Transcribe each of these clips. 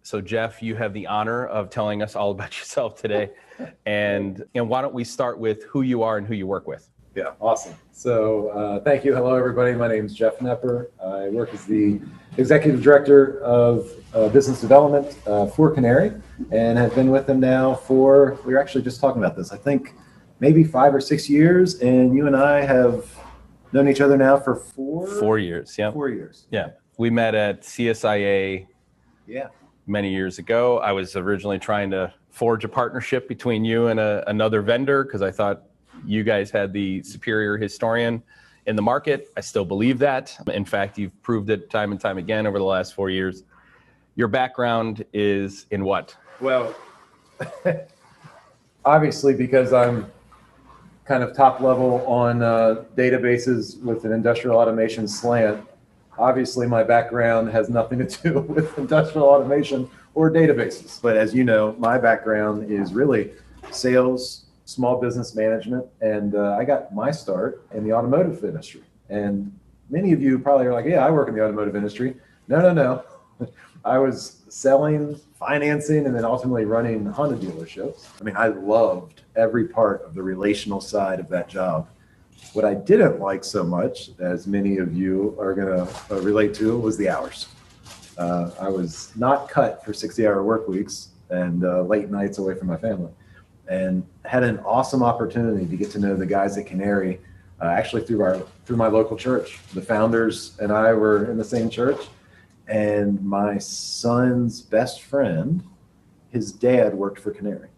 So Jeff, you have the honor of telling us all about yourself today. And why don't we start with who you are and who you work with? Yeah, awesome. So thank you. Hello, everybody. My name is Jeff Knepper. I work as the Executive Director of Business Development for Canary, and have been with them now for, we were actually just talking about this, I think maybe 5 or 6 years. And you and I have known each other now for 4 years. Yeah. 4 years. Yeah. We met at CSIA many years ago. I was originally trying to forge a partnership between you and another vendor because I thought you guys had the superior historian in the market. I still believe that. In fact, you've proved it time and time again over the last 4 years. Your background is in what? Well, obviously, because I'm kind of top level on databases with an industrial automation slant, obviously my background has nothing to do with industrial automation or databases. But as you know, my background is really sales, small business management, and I got my start in the automotive industry. And many of you probably are like, yeah, I work in the automotive industry. No. I was selling, financing, and then ultimately running Honda dealerships. I mean, I loved every part of the relational side of that job. What I didn't like so much, as many of you are going to relate to, was the hours. I was not cut for 60-hour work weeks and late nights away from my family, and had an awesome opportunity to get to know the guys at Canary, actually through my local church. The founders and I were in the same church, and my son's best friend, his dad worked for Canary.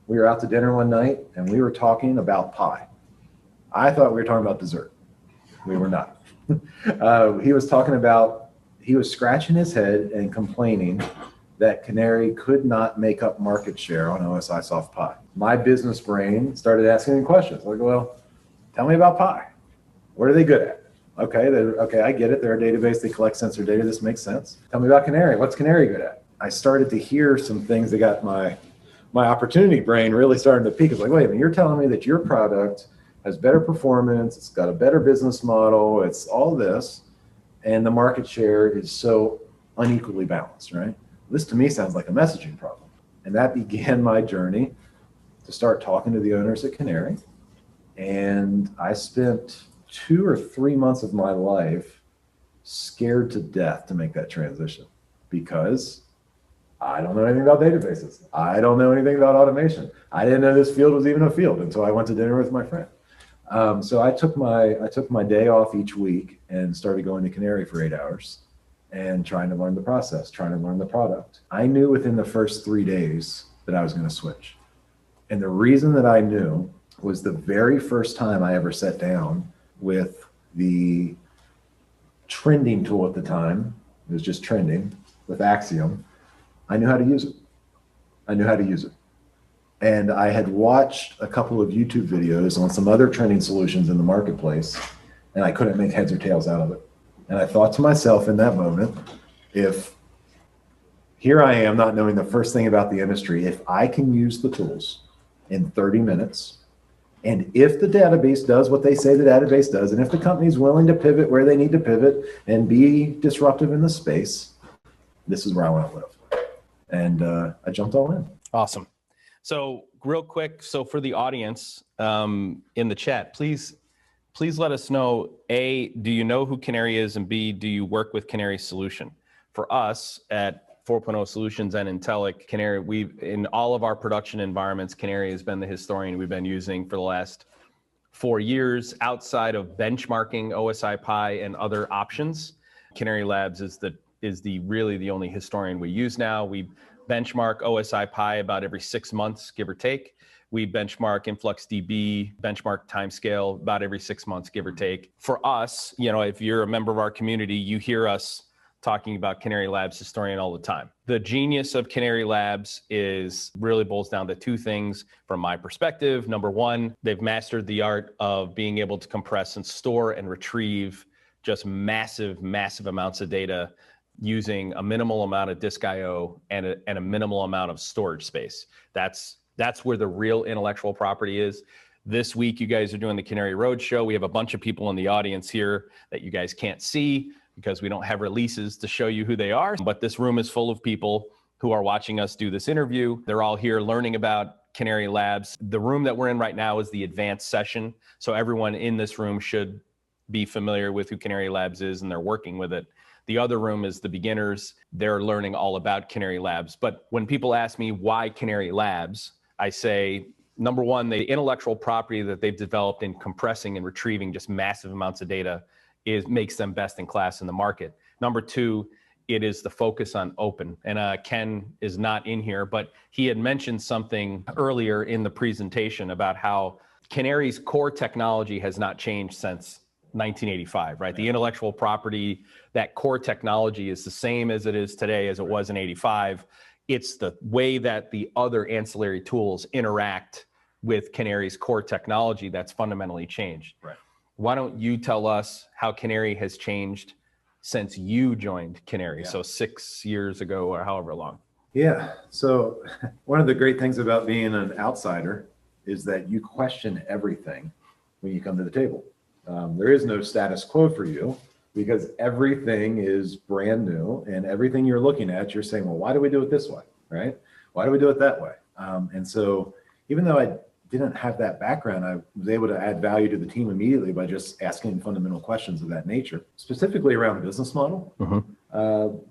We were out to dinner one night, and we were talking about pie. I thought we were talking about dessert. We were not. He was scratching his head and complaining that Canary could not make up market share on OSI soft pie. My business brain started asking him questions. Like, well, tell me about pie. What are they good at? Okay, I get it. They're a database. They collect sensor data. This makes sense. Tell me about Canary. What's Canary good at? I started to hear some things that got my opportunity brain really starting to peak. It's like, wait a minute, you're telling me that your product has better performance, it's got a better business model, it's all this, and the market share is so unequally balanced, right? This to me sounds like a messaging problem. And that began my journey to start talking to the owners at Canary. And I spent 2 or 3 months of my life scared to death to make that transition, because I don't know anything about databases. I don't know anything about automation. I didn't know this field was even a field until I went to dinner with my friend. So I took my day off each week and started going to Canary for 8 hours and trying to learn the process, trying to learn the product. I knew within the first 3 days that I was going to switch. And the reason that I knew was the very first time I ever sat down with the trending tool at the time, it was just trending, with Axiom, I knew how to use it. And I had watched a couple of YouTube videos on some other trending solutions in the marketplace, and I couldn't make heads or tails out of it. And I thought to myself in that moment, if here I am not knowing the first thing about the industry, if I can use the tools in 30 minutes, and if the database does what they say the database does, and if the company's willing to pivot where they need to pivot and be disruptive in the space, this is where I want to live. And I jumped all in. Awesome. So real quick, so for the audience in the chat, please let us know, A, do you know who Canary is? And B, do you work with Canary Solution? For us at 4.0 Solutions and Intellic, Canary, in all of our production environments, Canary has been the historian we've been using for the last 4 years. Outside of benchmarking OSI Pi and other options, Canary Labs is really the only historian we use now. We benchmark OSI Pi about every 6 months, give or take. We benchmark InfluxDB, benchmark timescale about every 6 months, give or take. For us, if you're a member of our community, you hear us talking about Canary Labs historian all the time. The genius of Canary Labs really boils down to 2 things from my perspective. Number one, they've mastered the art of being able to compress and store and retrieve just massive amounts of data using a minimal amount of disk I/O and a minimal amount of storage space. That's where the real intellectual property is. This week, you guys are doing the Canary Roadshow. We have a bunch of people in the audience here that you guys can't see because we don't have releases to show you who they are. But this room is full of people who are watching us do this interview. They're all here learning about Canary Labs. The room that we're in right now is the advanced session. So everyone in this room should be familiar with who Canary Labs is and they're working with it. The other room is the beginners. They're learning all about Canary Labs. But when people ask me why Canary Labs, I say, number one, the intellectual property that they've developed in compressing and retrieving just massive amounts of data makes them best in class in the market. Number two, it is the focus on open. And Ken is not in here, but he had mentioned something earlier in the presentation about how Canary's core technology has not changed since 1985, right? The intellectual property, that core technology is the same as it is today as it was in 85. It's the way that the other ancillary tools interact with Canary's core technology that's fundamentally changed. Right. Why don't you tell us how Canary has changed since you joined Canary? So 6 years ago or however long. Yeah. So one of the great things about being an outsider is that you question everything when you come to the table. There is no status quo for you because everything is brand new and everything you're looking at, you're saying, well, why do we do it this way? Right? Why do we do it that way? And so even though I didn't have that background, I was able to add value to the team immediately by just asking fundamental questions of that nature, specifically around business model.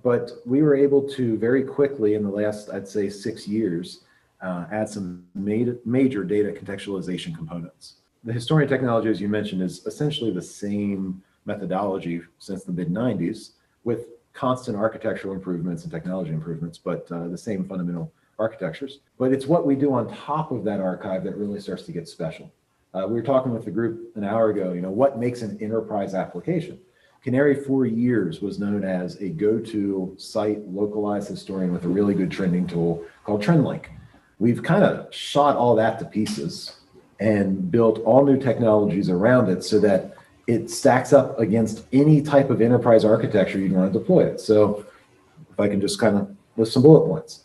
But we were able to very quickly in the last, I'd say 6 years, add some major data contextualization components. The historian technology, as you mentioned, is essentially the same methodology since the mid-90s with constant architectural improvements and technology improvements, but the same fundamental architectures. But it's what we do on top of that archive that really starts to get special. We were talking with the group an hour ago, what makes an enterprise application? Canary for years was known as a go-to site localized historian with a really good trending tool called TrendLink. We've kind of shot all that to pieces and built all new technologies around it so that it stacks up against any type of enterprise architecture you'd want to deploy it. So if I can just kind of list some bullet points.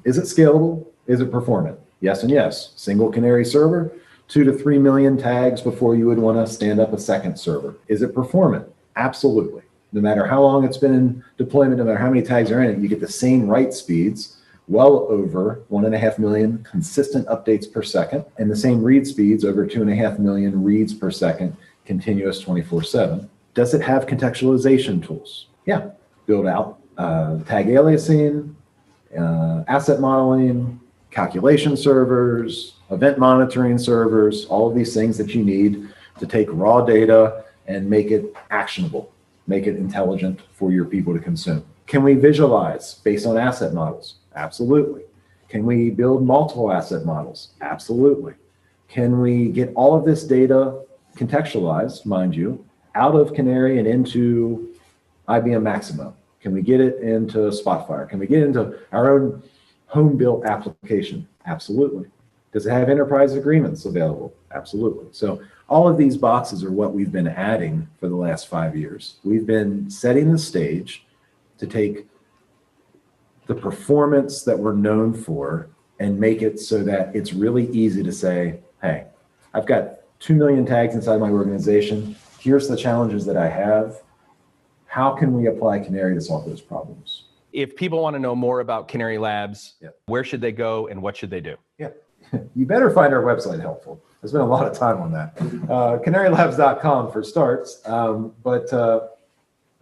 Is it scalable? Is it performant? Yes and yes. Single Canary server, 2 to 3 million tags before you would want to stand up a second server. Is it performant? Absolutely. No matter how long it's been in deployment, no matter how many tags are in it, you get the same write speeds, well over 1.5 million consistent updates per second, and the same read speeds, over 2.5 million reads per second, continuous 24/7. Does it have contextualization tools? Yeah. Build out tag aliasing, asset modeling, calculation servers, event monitoring servers, all of these things that you need to take raw data and make it actionable, make it intelligent for your people to consume. Can we visualize based on asset models? Absolutely. Can we build multiple asset models? Absolutely. Can we get all of this data contextualized, mind you, out of Canary and into IBM Maximo? Can we get it into Spotfire? Can we get it into our own home-built application? Absolutely. Does it have enterprise agreements available? Absolutely. So all of these boxes are what we've been adding for the last 5 years. We've been setting the stage to take the performance that we're known for and make it so that it's really easy to say, hey, I've got 2 million tags inside my organization. Here's the challenges that I have. How can we apply Canary to solve those problems? If people want to know more about Canary Labs, where should they go and what should they do? Yeah, you better find our website helpful. I spent a lot of time on that. Canarylabs.com for starts, but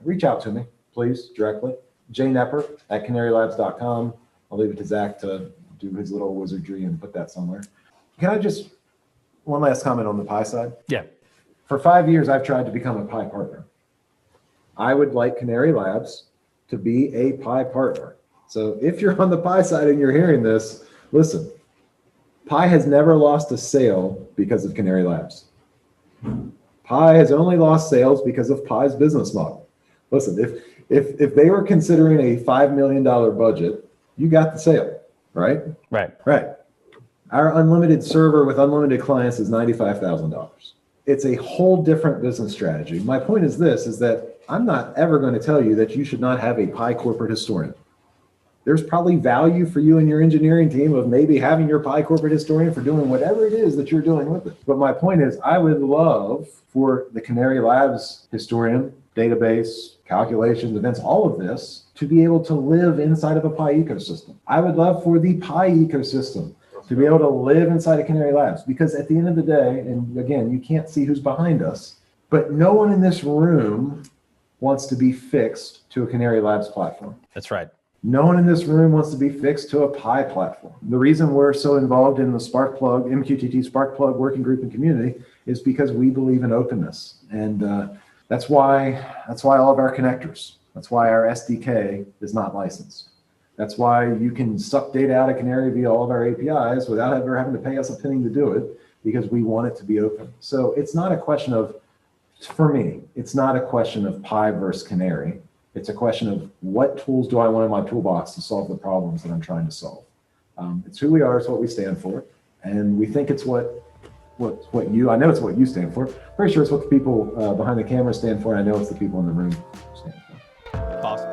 reach out to me, please, directly. Knepper at canarylabs.com. I'll leave it to Zach to do his little wizardry and put that somewhere. Can I just, one last comment on the Pi side? Yeah. For 5 years, I've tried to become a Pi partner. I would like Canary Labs to be a Pi partner. So if you're on the Pi side and you're hearing this, listen, Pi has never lost a sale because of Canary Labs. Pi has only lost sales because of Pi's business model. Listen, if they were considering a $5 million budget, you got the sale, right? Right. Right. Our unlimited server with unlimited clients is $95,000. It's a whole different business strategy. My point is this, is that I'm not ever going to tell you that you should not have a Pi corporate historian. There's probably value for you and your engineering team of maybe having your Pi corporate historian for doing whatever it is that you're doing with it. But my point is, I would love for the Canary Labs historian database, calculations, events, all of this to be able to live inside of a Pi ecosystem. I would love for the Pi ecosystem to be able to live inside of Canary Labs, because at the end of the day, and again, you can't see who's behind us, but no one in this room wants to be fixed to a Canary Labs platform. That's right. No one in this room wants to be fixed to a Pi platform. The reason we're so involved in the Sparkplug, MQTT Sparkplug working group and community is because we believe in openness. And that's why all of our connectors, that's why our SDK is not licensed. That's why you can suck data out of Canary via all of our APIs without ever having to pay us a penny to do it, because we want it to be open. So it's not a question of, for me, it's not a question of Pi versus Canary. It's a question of what tools do I want in my toolbox to solve the problems that I'm trying to solve. It's who we are, it's what we stand for. And we think it's what you, I know it's what you stand for. Pretty sure it's what the people behind the camera stand for. And I know it's the people in the room stand for. Awesome.